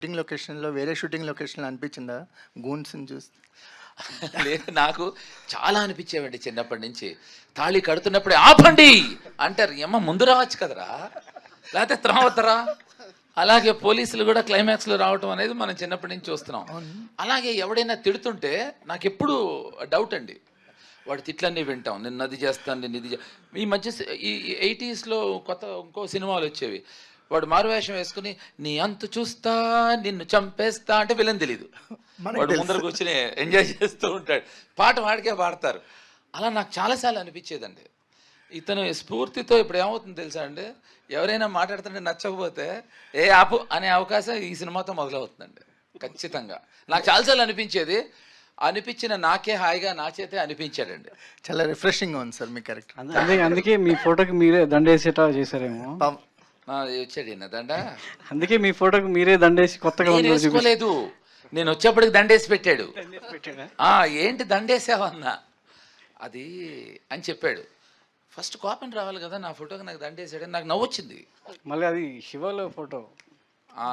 Shooting లొకేషన్‌లో వేరే shooting లొకేషన్‌లో అనిపించిందా? గూన్స్‌ని చూస్తే? లేదు, నాకు చాలా అనిపించేవండి చిన్నప్పటి నుంచి. తాళి కడుతున్నప్పుడే ఆపండి అంటారు. ఏమ్మ ముందు రావచ్చు కదరా, లేకపోతే తర్వాతరా. అలాగే పోలీసులు కూడా క్లైమాక్స్లో రావటం అనేది మనం చిన్నప్పటి నుంచి చూస్తున్నాం. అలాగే ఎవడైనా తిడుతుంటే నాకు ఎప్పుడు డౌట్ అండి. వాడి తిట్లన్నీ వింటాం. నేను అది చేస్తాను, నేను ఇది ఈ మధ్య ఈ 80స్లో కొత్త ఇంకో సినిమాలు వచ్చేవి. వాడు మారువేషం వేసుకుని నీ అంతు చూస్తా నిన్ను చంపేస్తా అంటే విలన్ తెలీదు. వాడు ముందర కూర్చుని ఎంజాయ్ చేస్తూ ఉంటాడు. పాట వాడికే పాడతారు. అలా నాకు చాలాసార్లు అనిపించేదండి. ఇతను స్ఫూర్తితో ఇప్పుడు ఏమవుతుందో తెలుసా అండి, ఎవరైనా మాట్లాడుతుంటే నచ్చకపోతే ఏ ఆపు అనే అవకాశం ఈ సినిమాతో మొదలవుతుందండి ఖచ్చితంగా. నాకు చాలాసార్లు అనిపించేది. అనిపించిన నాకే హాయిగా నా చేతే అనిపించాడండి. చాలా రిఫ్రెషింగ్‌గా ఉంది సార్ మీ క్యారెక్టర్. అందుకే మీ ఫోటోకి మీరే దండేసేటా చేశారేమో. వచ్చాడు ఈయన దండ. అందుకే మీ ఫోటోకి మీరే దండేసి కొత్తగా నేను వేసుకోలేదు, నేను వచ్చేప్పటికి దండేసి పెట్టాడు. ఏంటి దండేసావన్నా అది అని చెప్పాడు. ఫస్ట్ కాపీని రావాలి కదా, నా ఫోటోకి నాకు దండేసాడని నాకు నవ్వొచ్చింది. మళ్ళీ అది శివలో ఫోటో.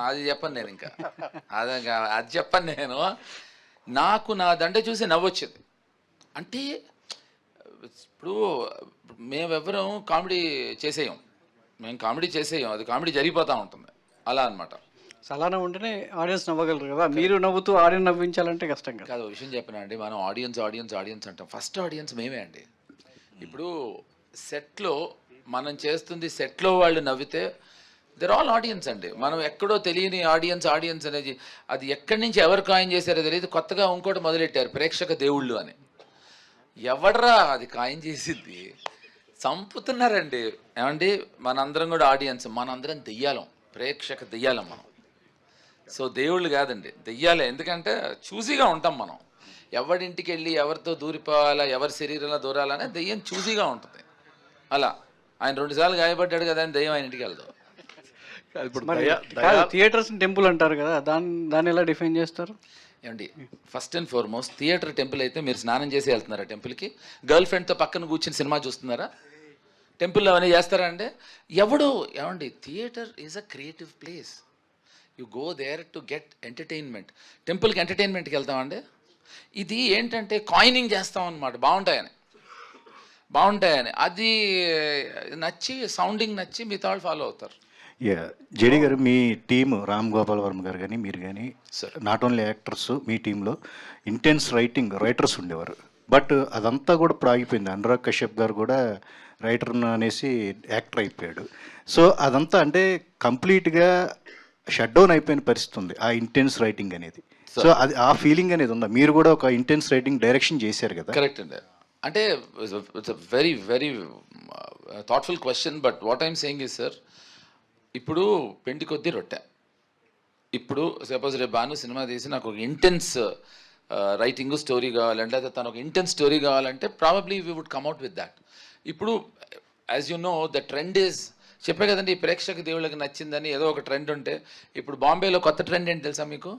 అది చెప్పను నేను, ఇంకా అది చెప్పను నేను. నాకు నా దండ చూసి నవ్వొచ్చింది. అంటే ఇప్పుడు మేమెవ్వరం కామెడీ చేసేయం, మేము కామెడీ చేసేయం, అది కామెడీ జరిగిపోతూ ఉంటుంది అలా అనమాట. అలానే ఉంటేనే ఆడియన్స్ నవ్వగలరు కదా, మీరు నవ్వుతూ ఆడియన్స్ నవ్వించాలంటే కష్టం కదా. కాదు, విషయం చెప్పనా అండి, మనం ఆడియన్స్ అంటాం. ఫస్ట్ ఆడియన్స్ మేమే అండి. ఇప్పుడు సెట్లో మనం చేస్తుంది, సెట్లో వాళ్ళు నవ్వితే దర్ ఆల్ ఆడియన్స్ అండి. మనం ఎక్కడో తెలియని ఆడియన్స్ అనేది అది ఎక్కడి నుంచి ఎవరు కాయిన్ చేశారో తెలియదు. కొత్తగా ఇంకోటి మొదలెట్టారు, ప్రేక్షక దేవుళ్ళు అని. ఎవడరా అది కాయిన్ చేసింది? చంపుతున్నారండి. ఏమండి, మనందరం కూడా ఆడియన్స్, మనందరం దెయ్యాలం, ప్రేక్షక దెయ్యాలం మనం. సో దేవుళ్ళు కాదండి, దెయ్యాలే. ఎందుకంటే చూసీగా ఉంటాం మనం. ఎవరింటికి వెళ్ళి ఎవరితో దూరిపోవాలా, ఎవరి శరీరంలో దూరాలనే దెయ్యం చూసీగా ఉంటుంది. అలా ఆయన 2 సార్లు గాయపడ్డాడు కదా అని దెయ్యం ఆయన ఇంటికి వెళ్దాం. థియేటర్స్ టెంపుల్ అంటారు కదా, దాన్ని ఎలా డిఫైన్ చేస్తారు? ఏమండి, first and foremost theatre temple అయితే మీరు స్నానం చేసి వెళ్తున్నారా టెంపుల్కి? గర్ల్ ఫ్రెండ్తో పక్కన కూర్చుని సినిమా చూస్తున్నారా? టెంపుల్లో అవన్నీ చేస్తారా అంటే ఎవడు? ఏమండి, theatre is a creative place. You go there to get entertainment. టెంపుల్కి ఎంటర్టైన్మెంట్కి వెళ్తామండి. ఇది ఏంటంటే కాయినింగ్ చేస్తాం అన్నమాట, బాగుంటాయని. అది నచ్చి, సౌండింగ్ నచ్చి మిగతా వాళ్ళు ఫాలో అవుతారు. జేడి గారు, మీ టీమ్ రామ్ గోపాల్ వర్మ గారు కానీ మీరు కానీ నాట్ ఓన్లీ యాక్టర్స్, మీ టీంలో ఇంటెన్స్ రైటర్స్ ఉండేవారు. బట్ అదంతా కూడా ఇప్పుడు ఆగిపోయింది. అనురాగ్ కశ్యప్ గారు కూడా రైటర్ అనేసి యాక్టర్ అయిపోయాడు. సో అదంతా అంటే కంప్లీట్గా షట్ డౌన్ అయిపోయిన పరిస్థితి ఉంది, ఆ ఇంటెన్స్ రైటింగ్ అనేది. సో అది ఆ ఫీలింగ్ అనేది ఉందా? మీరు కూడా ఒక ఇంటెన్స్ రైటింగ్ డైరెక్షన్ చేశారు కదా. కరెక్ట్ అండి. అంటే it's a very very thoughtful question. But what I'm saying is sir, ఇప్పుడు పెండి కొద్దీ రొట్టె. ఇప్పుడు సపోజ్ రేపు బాను సినిమా తీసి నాకు ఒక ఇంటెన్స్ రైటింగ్ స్టోరీ కావాలంటే, లేదా తను ఒక ఇంటెన్స్ స్టోరీ కావాలంటే probably we would come up with that. ఇప్పుడు as you know the trend is, చెప్పే కదండి, ఈ ప్రేక్షక దేవుళ్ళకి నచ్చిందని ఏదో ఒక ట్రెండ్ ఉంటే, ఇప్పుడు బాంబేలో కొత్త ట్రెండ్ ఏంటి తెలుసా మీకు?